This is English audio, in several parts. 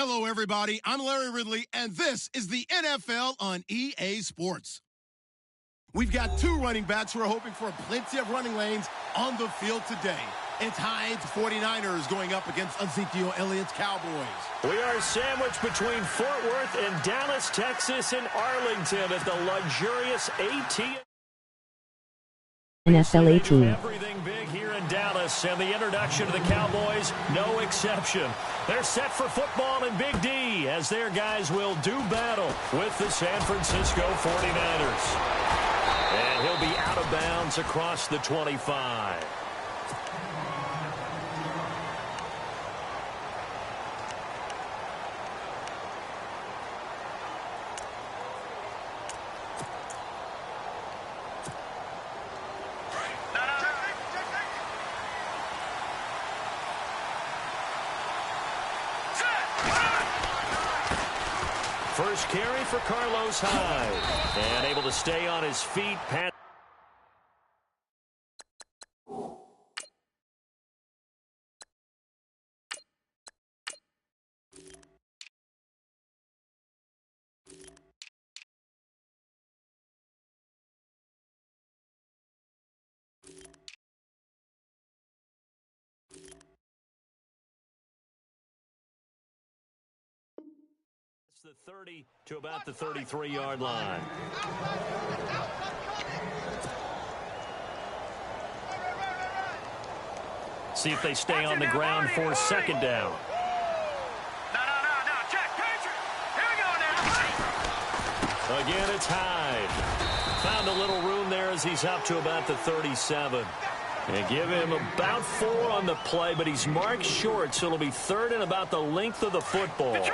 Hello, everybody. I'm Larry Ridley, and this is the NFL on EA Sports. We've got two running backs who are hoping for plenty of running lanes on the field today. It's Hyde's 49ers going up against Ezekiel Elliott's Cowboys. We are sandwiched between Fort Worth and Dallas, Texas, and Arlington at the luxurious AT. NFL 18. Everything big here in Dallas, and the introduction to the Cowboys, no exception. They're set for football in Big D as their guys will do battle with the San Francisco 49ers. And he'll be out of bounds across the 25. First carry for Carlos Hyde. And able to stay on his feet. The 30 to about the 33-yard line. See if they stay on the ground for second down. Again, it's Hyde. Found a little room there as he's up to about the 37. And give him about 4 on the play, but he's marked short, so it'll be third and about the length of the football.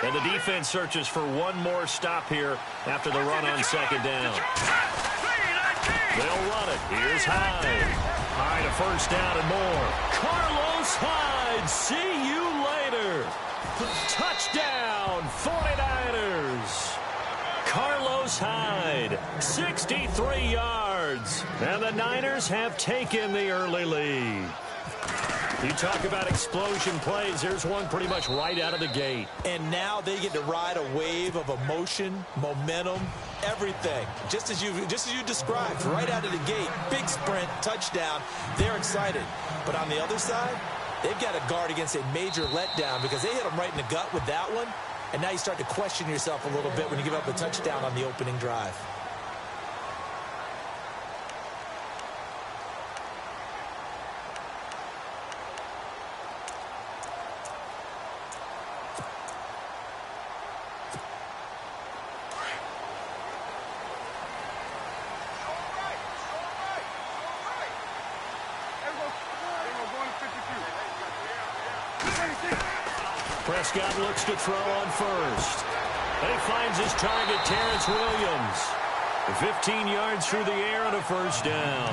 And the defense searches for one more stop here after the run on second down. They'll run it. Here's Hyde. Hyde, a first down and more. Carlos Hyde, see you later. Touchdown, 49ers. Carlos Hyde, 63 yards. And the Niners have taken the early lead. You talk about explosion plays. There's one pretty much right out of the gate. And now they get to ride a wave of emotion, momentum, everything. Just as you described, right out of the gate. Big sprint, touchdown. They're excited. But on the other side, they've got to guard against a major letdown because they hit them right in the gut with that one. And now you start to question yourself a little bit when you give up a touchdown on the opening drive. Prescott looks to throw on first. And he finds his target, Terrence Williams. 15 yards through the air and a first down.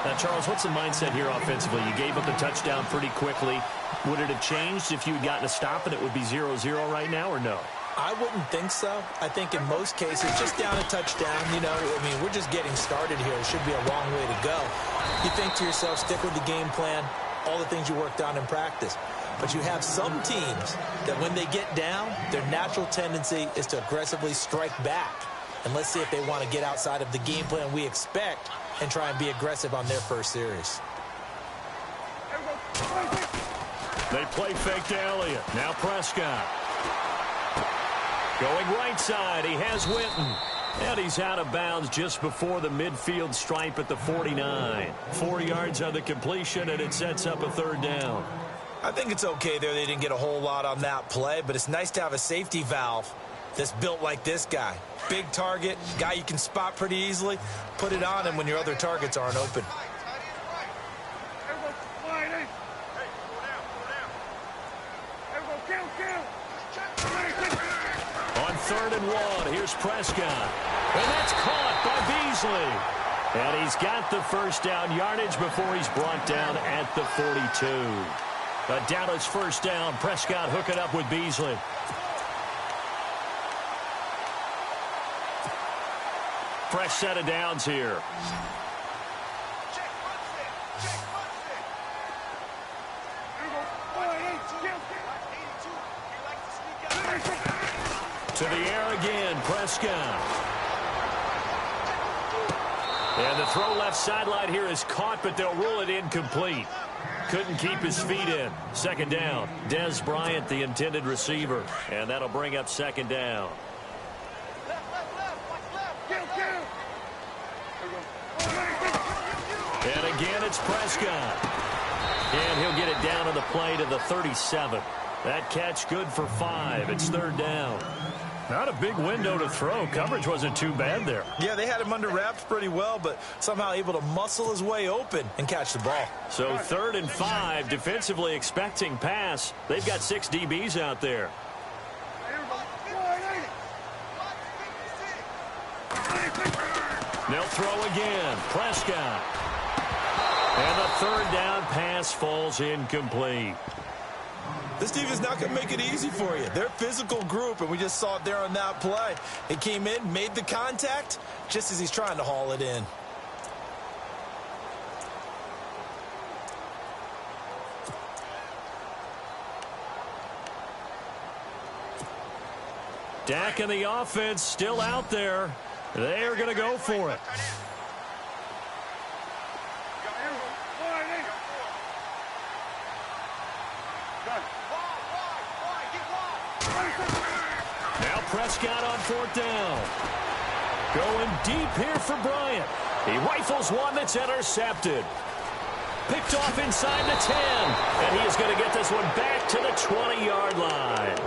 Now, Charles, what's the mindset here offensively? You gave up a touchdown pretty quickly. Would it have changed if you had gotten a stop and it would be 0-0 right now, or no? I wouldn't think so. I think in most cases, just down a touchdown, I mean, we're just getting started here. It should be a long way to go. You think to yourself, stick with the game plan, all the things you worked on in practice. But you have some teams that when they get down, their natural tendency is to aggressively strike back. And let's see if they want to get outside of the game plan we expect and try and be aggressive on their first series. They play fake to Elliott. Now Prescott. Going right side, he has Winton. And he's out of bounds just before the midfield stripe at the 49. 4 yards on the completion, and it sets up a third down. I think it's okay there. They didn't get a whole lot on that play, but it's nice to have a safety valve that's built like this guy. Big target, guy you can spot pretty easily. Put it on him when your other targets aren't open. On 3rd and 1, here's Prescott. And that's caught by Beasley. And he's got the first down yardage before he's brought down at the 42. A Dallas first down. Prescott hooking up with Beasley. Fresh set of downs here. To the air again, Prescott. And the throw left sideline here is caught, but they'll rule it incomplete. Couldn't keep his feet in. Second down. Dez Bryant, the intended receiver. And that'll bring up second down. And again, it's Prescott. And he'll get it down on the play to the 37. That catch good for 5. It's third down. Not a big window to throw. Coverage wasn't too bad there. Yeah, they had him under wraps pretty well, but somehow able to muscle his way open and catch the ball. So 3rd and 5, defensively expecting pass. They've got 6 DBs out there. They'll throw again. Prescott. And the 3rd down pass falls incomplete. This team is not going to make it easy for you. They're a physical group, and we just saw it there on that play. He came in, made the contact, just as he's trying to haul it in. Dak and the offense still out there. They're going to go for it. Now Prescott on 4th down. Going deep here for Bryant. He rifles one that's intercepted. Picked off inside the 10. And he is going to get this one back to the 20-yard line.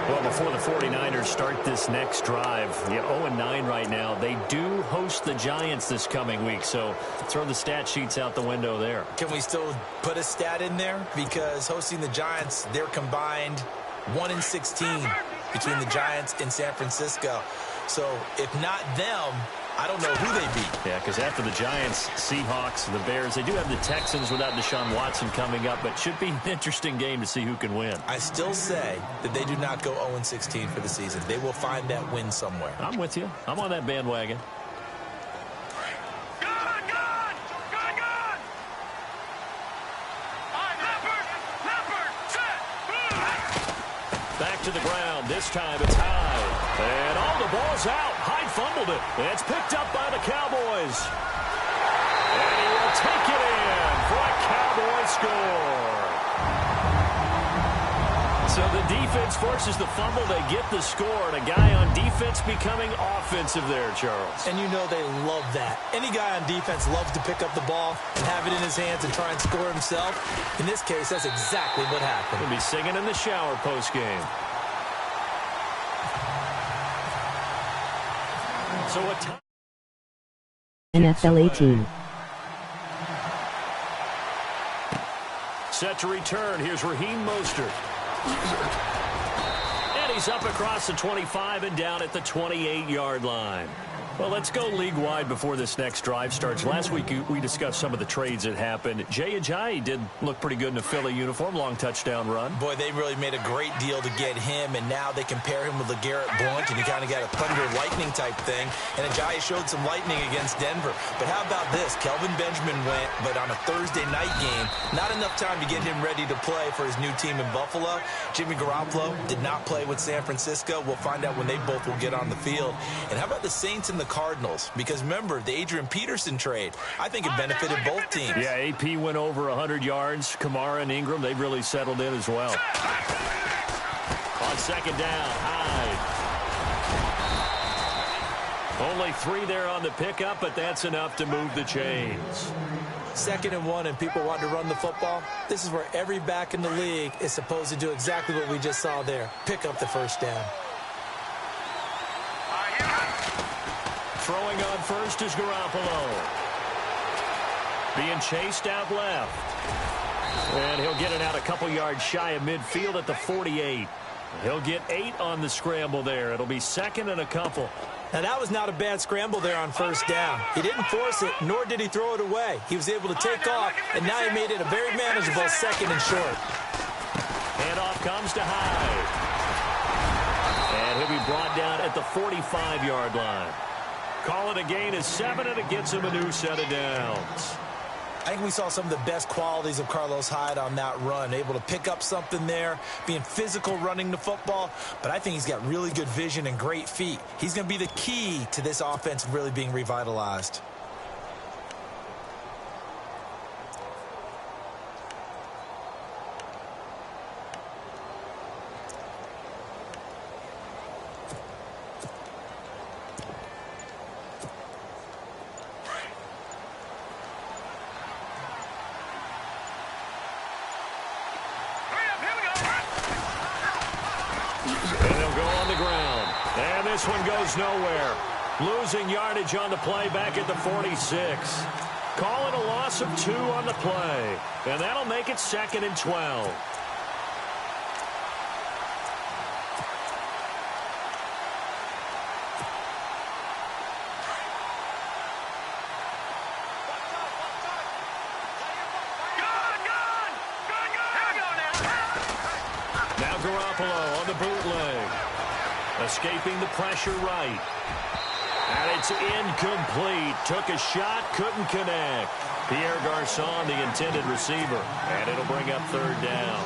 Well, before the 49ers start this next drive, 0-9 right now. They do host the Giants this coming week, so throw the stat sheets out the window there. Can we still put a stat in there? Because hosting the Giants, they're combined 1-16 between the Giants and San Francisco. So if not them, I don't know who they beat. Yeah, because after the Giants, Seahawks, the Bears, they do have the Texans without Deshaun Watson coming up, but should be an interesting game to see who can win. I still say that they do not go 0-16 for the season. They will find that win somewhere. I'm with you. I'm on that bandwagon. Back to the ground. This time it's Hyde. And the ball's out. Hyde fumbled it. It's picked up by the Cowboys. And he will take it in for a Cowboy score. So the defense forces the fumble. They get the score. And a guy on defense becoming offensive there, Charles. And you know they love that. Any guy on defense loves to pick up the ball and have it in his hands and try and score himself. In this case, that's exactly what happened. He'll be singing in the shower post-game. So a NFL 18. Set to return. Here's Raheem Mostert. And he's up across the 25 and down at the 28-yard line. Well, let's go league-wide before this next drive starts. Last week, we discussed some of the trades that happened. Jay Ajayi did look pretty good in a Philly uniform, long touchdown run. Boy, they really made a great deal to get him, and now they compare him with LeGarrette Blount, and he kind of got a thunder-lightning type thing, and Ajayi showed some lightning against Denver. But how about this? Kelvin Benjamin went, but on a Thursday night game, not enough time to get him ready to play for his new team in Buffalo. Jimmy Garoppolo did not play with San Francisco. We'll find out when they both will get on the field. And how about the Saints and the Cardinals? Because remember, the Adrian Peterson trade, I think it benefited both teams. Yeah, AP went over 100 yards. Kamara and Ingram, they've really settled in as well. On second down, Hyde. Only 3 there on the pickup, but that's enough to move the chains. 2nd and 1, and people want to run the football. This is where every back in the league is supposed to do exactly what we just saw there. Pick up the first down. Throwing on first is Garoppolo. Being chased out left. And he'll get it out a couple yards shy of midfield at the 48. He'll get 8 on the scramble there. It'll be 2nd and a couple. Now, that was not a bad scramble there on first down. He didn't force it, nor did he throw it away. He was able to take off, and now he made it a very manageable 2nd and short. Handoff comes to Hyde. And he'll be brought down at the 45-yard line. Call it a gain of 7, and it gets him a new set of downs. I think we saw some of the best qualities of Carlos Hyde on that run. Able to pick up something there, being physical running the football. But I think he's got really good vision and great feet. He's going to be the key to this offense really being revitalized. This one goes nowhere. Losing yardage on the play back at the 46. Calling a loss of 2 on the play. And that'll make it 2nd and 12. Now Garoppolo on the bootleg. Escaping the pressure right. And it's incomplete. Took a shot, couldn't connect. Pierre Garçon, the intended receiver. And it'll bring up 3rd down.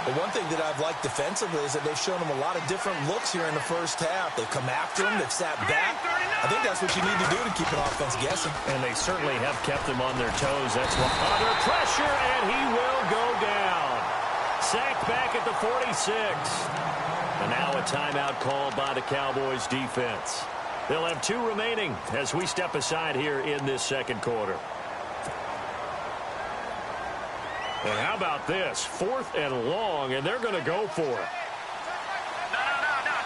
Well, one thing that I've liked defensively is that they've shown him a lot of different looks here in the first half. They've come after him. They've sat back. I think that's what you need to do to keep an offense guessing. And they certainly have kept them on their toes. That's what. Under pressure, and he will go down. Sacked back at the 46. And now a timeout called by the Cowboys defense. They'll have 2 remaining as we step aside here in this 2nd quarter. And how about this? 4th and long, and they're going to go for it. No,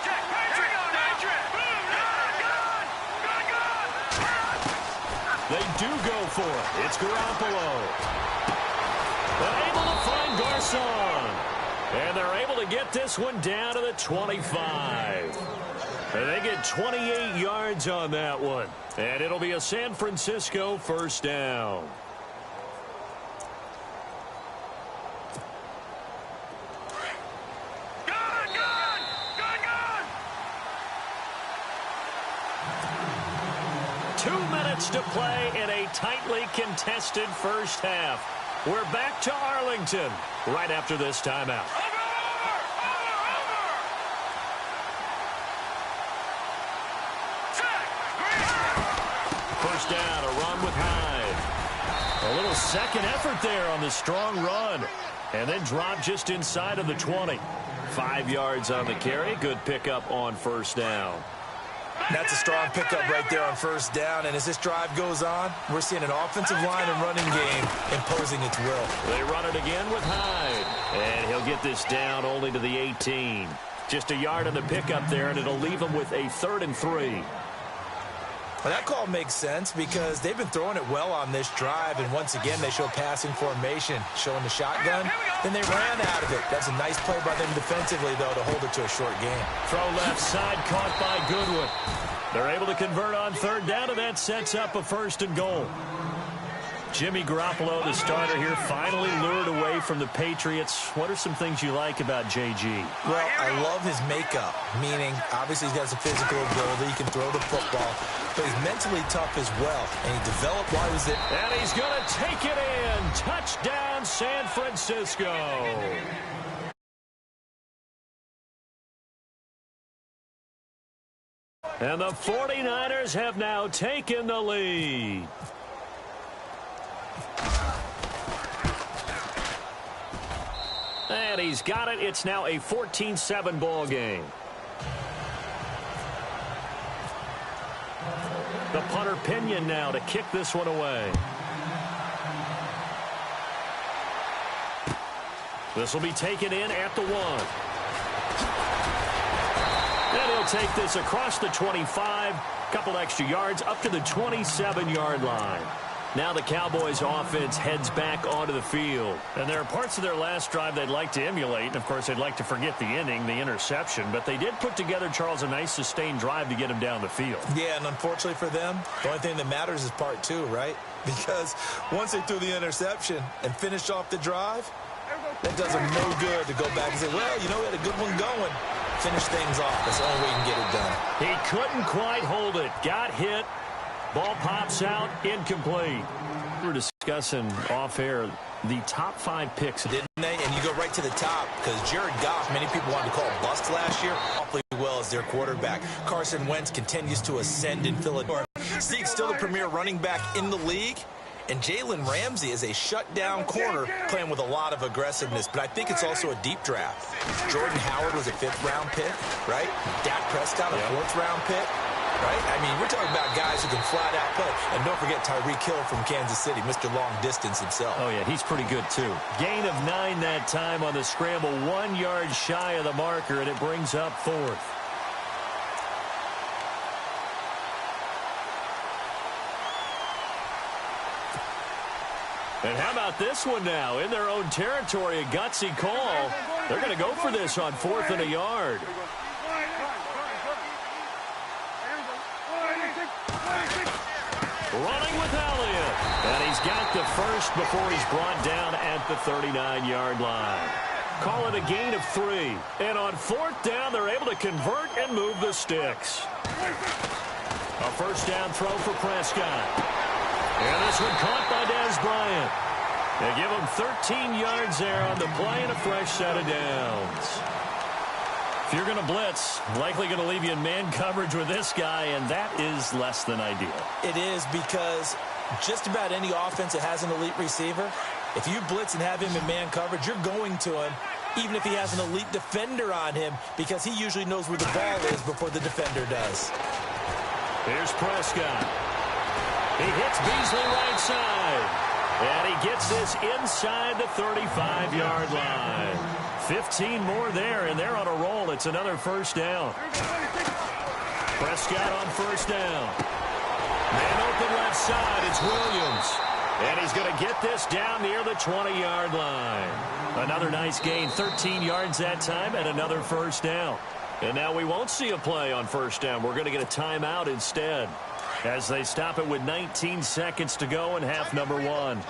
check. Here we go now. Boom, gun. They do go for it. It's Garoppolo. Able to find Garçon. And they're able to get this one down to the 25. And they get 28 yards on that one. And it'll be a San Francisco 1st down. Gun. 2 minutes to play in a tightly contested first half. We're back to Arlington right after this timeout. First down, a run with Hyde. A little second effort there on the strong run. And then drop just inside of the 20. 5 yards on the carry. Good pickup on 1st down. That's a strong pickup right there on 1st down. And as this drive goes on, we're seeing an offensive line and running game imposing its will. They run it again with Hyde. And he'll get this down only to the 18. Just a yard on the pickup there, and it'll leave him with a 3rd and 3. Well, that call makes sense because they've been throwing it well on this drive, and once again they show passing formation, showing the shotgun. Then they ran out of it. That's a nice play by them defensively, though, to hold it to a short game. Throw left side, caught by Goodwin. They're able to convert on 3rd down, and that sets up a 1st and goal. Jimmy Garoppolo, the starter here, finally lured away from the Patriots. What are some things you like about JG? Well, I love his makeup, meaning obviously he's got some physical ability. He can throw the football, but he's mentally tough as well. And he developed while he was there. And he's going to take it in. Touchdown, San Francisco. And the 49ers have now taken the lead. And he's got it. It's now a 14-7 ball game. The punter Pinion now to kick this one away. This will be taken in at the 1. And he'll take this across the 25. Couple extra yards up to the 27-yard line. Now the Cowboys offense heads back onto the field. And there are parts of their last drive they'd like to emulate. And, of course, they'd like to forget the inning, the interception. But they did put together, Charles, a nice sustained drive to get him down the field. Yeah, and unfortunately for them, the only thing that matters is part 2, right? Because once they threw the interception and finished off the drive, that does them no good to go back and say, well, you know, we had a good one going. Finish things off. That's the only way you can get it done. He couldn't quite hold it. Got hit. Ball pops out, incomplete. We're discussing off-air the top 5 picks. Didn't they? And you go right to the top because Jared Goff, many people wanted to call bust last year, awfully well as their quarterback. Carson Wentz continues to ascend in Philadelphia. Zeke's still the premier running back in the league. And Jalen Ramsey is a shutdown corner playing with a lot of aggressiveness. But I think it's also a deep draft. Jordan Howard was a 5th-round pick, right? Dak Prescott, a 4th-round pick, right? I mean, we're talking about guys who can flat out play. And don't forget Tyreek Hill from Kansas City, Mr. Long Distance himself. Oh, yeah, he's pretty good, too. Gain of 9 that time on the scramble. 1 yard shy of the marker, and it brings up 4th. And how about this one now? In their own territory, a gutsy call. They're going to go for this on 4th and a yard. Running with Elliott. And he's got the first before he's brought down at the 39-yard line. Call it a gain of 3. And on 4th down, they're able to convert and move the sticks. A first down throw for Prescott. And this one caught by Dez Bryant. They give him 13 yards there on the play and a fresh set of downs. If you're going to blitz, likely going to leave you in man coverage with this guy, and that is less than ideal. It is because just about any offense that has an elite receiver, if you blitz and have him in man coverage, you're going to him, even if he has an elite defender on him, because he usually knows where the ball is before the defender does. Here's Prescott. He hits Beasley right side. And he gets this inside the 35-yard line. 15 more there, and they're on a roll. It's another first down. Prescott on first down. Man open left side. It's Williams. And he's going to get this down near the 20-yard line. Another nice gain. 13 yards that time and another first down. And now we won't see a play on first down. We're going to get a timeout instead, as they stop it with 19 seconds to go in half number 1.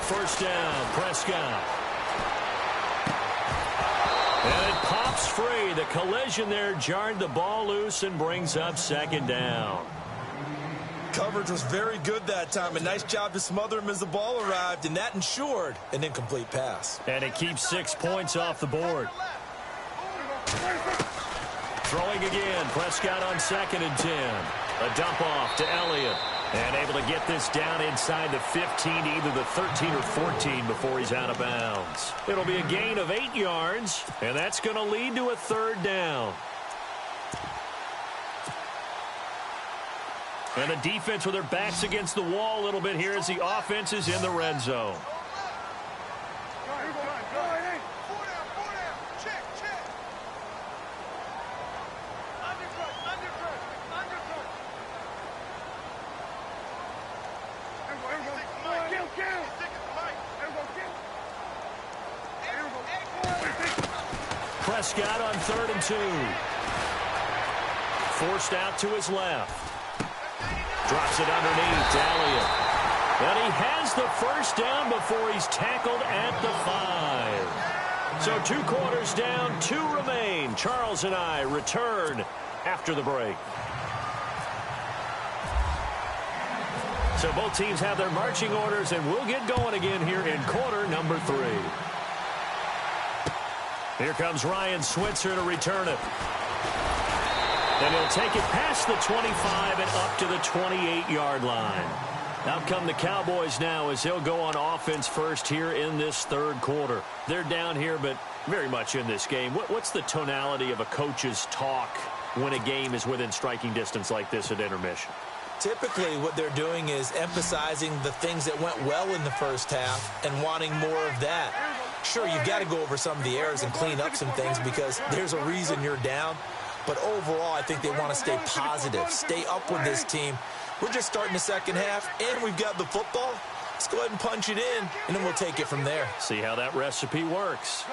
First down, Prescott. And it pops free. The collision there jarred the ball loose and brings up second down. Coverage was very good that time. A nice job to smother him as the ball arrived, and that ensured an incomplete pass. And it keeps 6 points off the board. Throwing again. Prescott on 2nd and 10. A dump off to Elliott. And able to get this down inside the 15, either the 13 or 14 before he's out of bounds. It'll be a gain of 8 yards, and that's going to lead to a 3rd down. And the defense with their backs against the wall a little bit here as the offense is in the red zone. Prescott on 3rd and 2. Forced out to his left. Drops it underneath to Elliott. And he has the first down before he's tackled at the 5. So 2 quarters down, 2 remain. Charles and I return after the break. So both teams have their marching orders, and we'll get going again here in quarter number 3. Here comes Ryan Switzer to return it. And he'll take it past the 25 and up to the 28-yard line. Out come the Cowboys now as they'll go on offense first here in this 3rd quarter. They're down here, but very much in this game. What's the tonality of a coach's talk when a game is within striking distance like this at intermission? Typically, what they're doing is emphasizing the things that went well in the first half and wanting more of that. Sure, you've got to go over some of the errors and clean up some things because there's a reason you're down. But overall, I think they want to stay positive, stay up with this team. We're just starting the second half, and we've got the football. Let's go ahead and punch it in, and then we'll take it from there. See how that recipe works.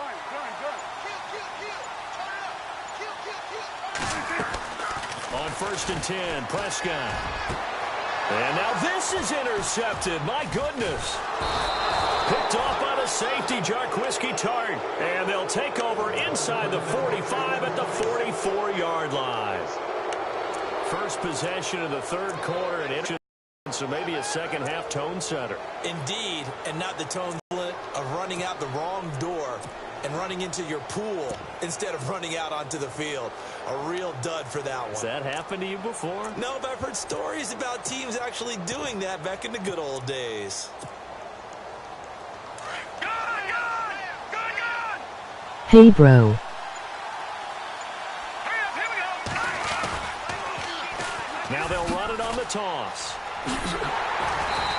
On 1st and 10, Prescott. And now this is intercepted. My goodness. Picked off by the safety, Jarquiski Tart. And they'll take over inside the 45 at the 44-yard 4-yard line. First possession of the third quarter, and so maybe a second-half tone setter. Indeed, and not the tone of running out the wrong door and running into your pool instead of running out onto the field. A real dud for that one. Has that happened to you before? No, but I've heard stories about teams actually doing that back in the good old days. Hey, bro. Now they'll run it on the toss.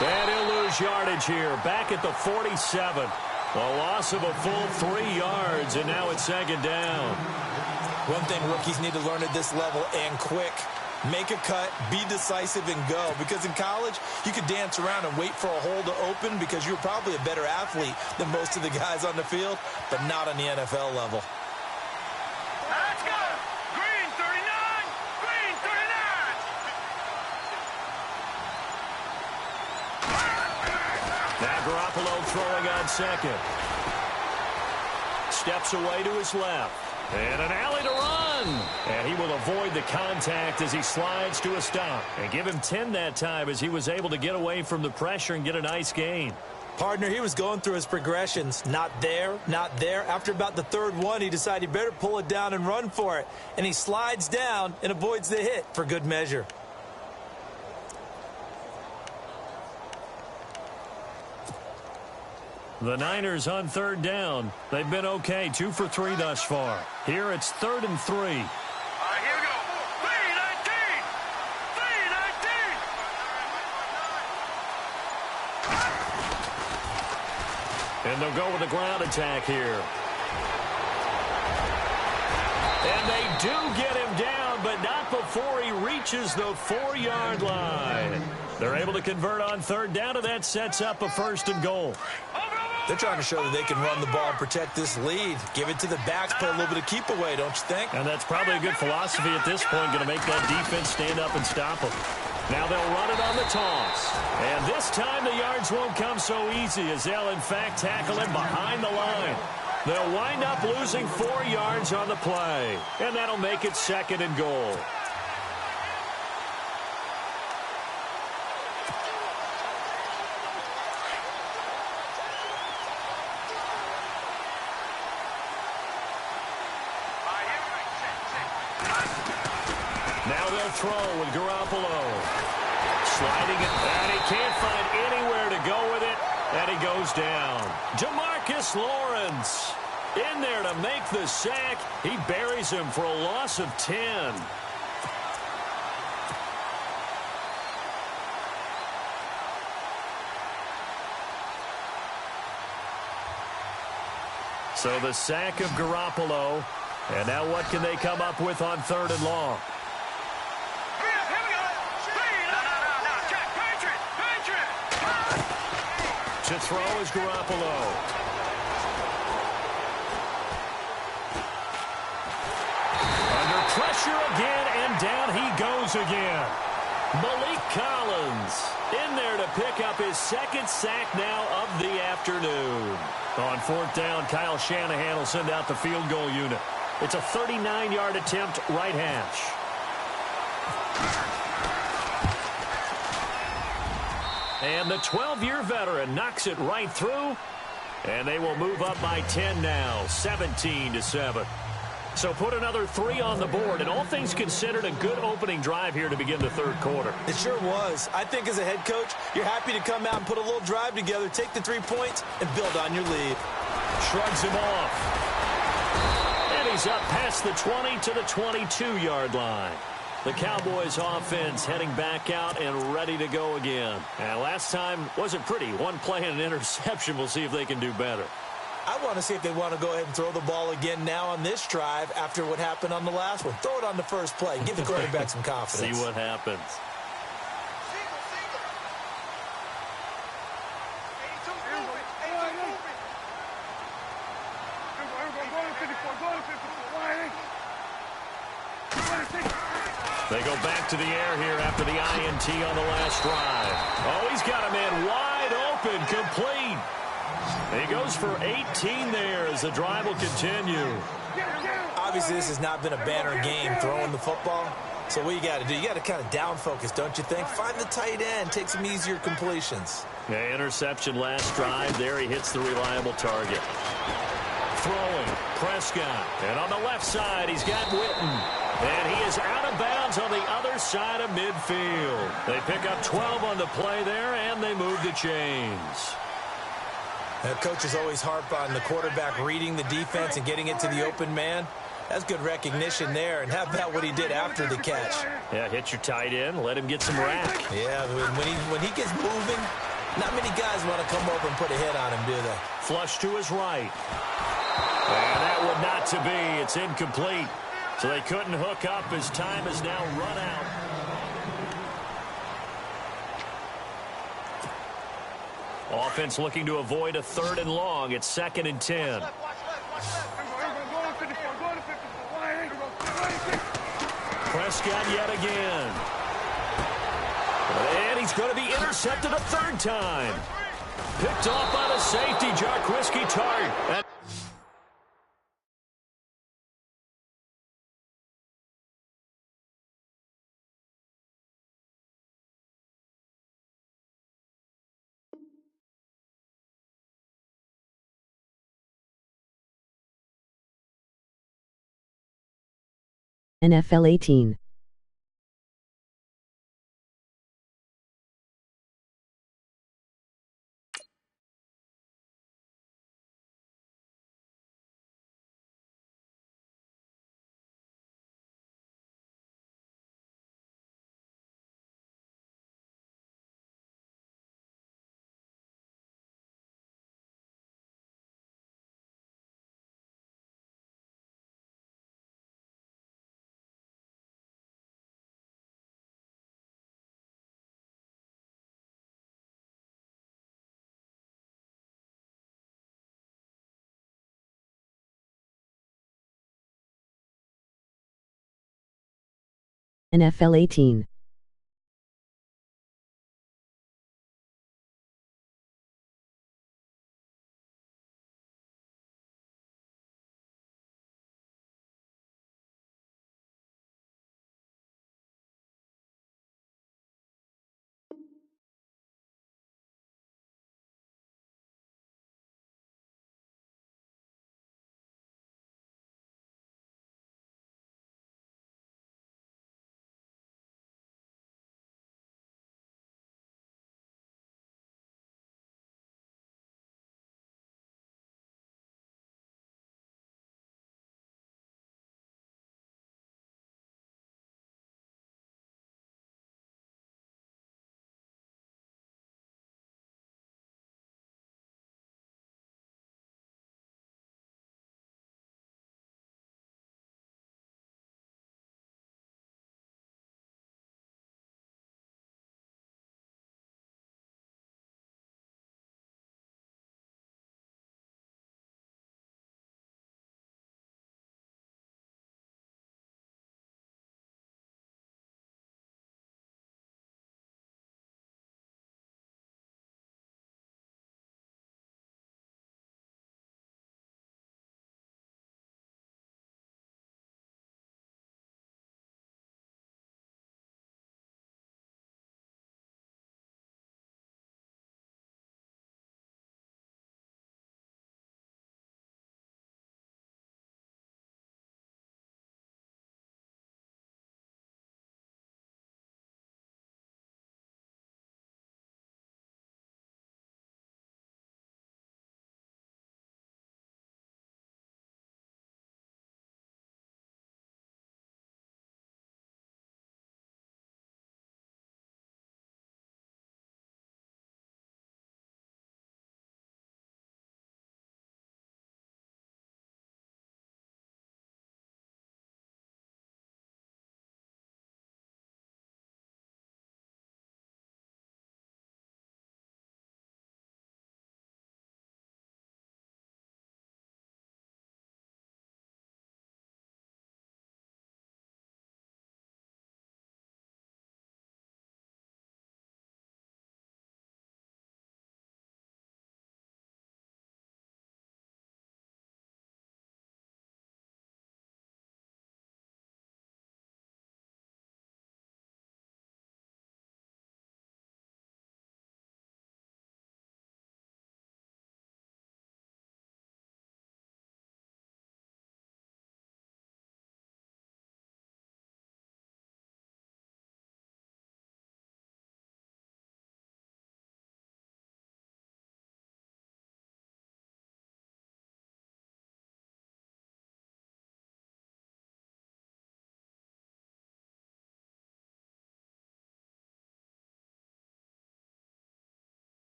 And he'll lose yardage here. Back at the 47. A loss of a full 3 yards, and now it's second down. One thing rookies need to learn at this level, and quick. Make a cut, be decisive, and go. Because in college, you could dance around and wait for a hole to open because you're probably a better athlete than most of the guys on the field, but not on the NFL level. Let's go! Green 39! Green 39! Now Garoppolo throwing on second. Steps away to his left. And an alley to run. And he will avoid the contact as he slides to a stop. And give him 10 that time as he was able to get away from the pressure and get a nice gain. Partner, he was going through his progressions. Not there, not there. After about the third one, he decided he better pull it down and run for it. And he slides down and avoids the hit for good measure. The Niners on third down. They've been okay, 2 for 3 thus far. Here it's 3rd and 3. All right, here we go. 319! 319! And they'll go with a ground attack here. And they do get him down, but not before he reaches the 4-yard line. They're able to convert on third down, and that sets up a 1st and goal. They're trying to show that they can run the ball and protect this lead. Give it to the backs, put a little bit of keep away, don't you think? And that's probably a good philosophy at this point, going to make that defense stand up and stop them. Now they'll run it on the toss. And this time the yards won't come so easy as they'll, in fact, tackle him behind the line. They'll wind up losing 4 yards on the play. And that'll make it 2nd and goal. Now they'll throw with Garoppolo. Sliding it, and he can't find anywhere to go with it, and he goes down. Demarcus Lawrence in there to make the sack. He buries him for a loss of 10. So the sack of Garoppolo. And now what can they come up with on 3rd and long? Here we go. No. Check. Patriot. To throw is Garoppolo. Under pressure again, and down he goes again. Malik Collins in there to pick up his 2nd sack now of the afternoon. On 4th down, Kyle Shanahan will send out the field goal unit. It's a 39-yard attempt, right hash. And the 12-year veteran knocks it right through. And they will move up by 10 now, 17-7. So put another 3 on the board, and all things considered, a good opening drive here to begin the 3rd quarter. It sure was. I think as a head coach, you're happy to come out and put a little drive together, take the 3 points, and build on your lead. Shrugs him off. And he's up past the 20 to the 22-yard line. The Cowboys offense heading back out and ready to go again. And last time wasn't pretty. 1 play and an interception. We'll see if they can do better. I want to see if they want to go ahead and throw the ball again now on this drive after what happened on the last one. Throw it on the first play. Give the quarterback some confidence. See what happens. They go back to the air here after the INT on the last drive. Oh, he's got a man wide open, complete. He goes for 18 there as the drive will continue. I Obviously, this has not been a banner game throwing the football. So what you got to do, you got to kind of down focus, don't you think? Find the tight end, take some easier completions. Yeah, interception last drive. There he hits the reliable target. Throwing, Prescott. And on the left side, he's got Witten. And he is out of bounds on the other side of midfield. They pick up 12 on the play there, and they move the chains. Coaches always harp on the quarterback reading the defense and getting it to the open man. That's good recognition there. And how about what he did after the catch? Yeah, hit your tight end, let him get some rack. Yeah, when he gets moving, not many guys want to come over and put a hit on him, do they? Flush to his right. And that would not to be. It's incomplete. So they couldn't hook up. His time is now run out. Offense looking to avoid a 3rd and long. It's 2nd and 10. Prescott yet again. And he's going to be intercepted a 3rd time. Picked off by the safety, Jarquiski Tart. NFL 18. NFL 18.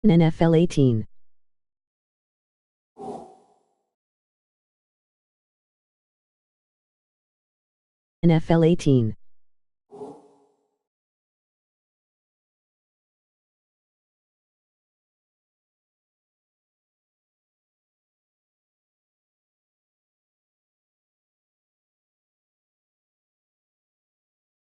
NFL 18. NFL 18.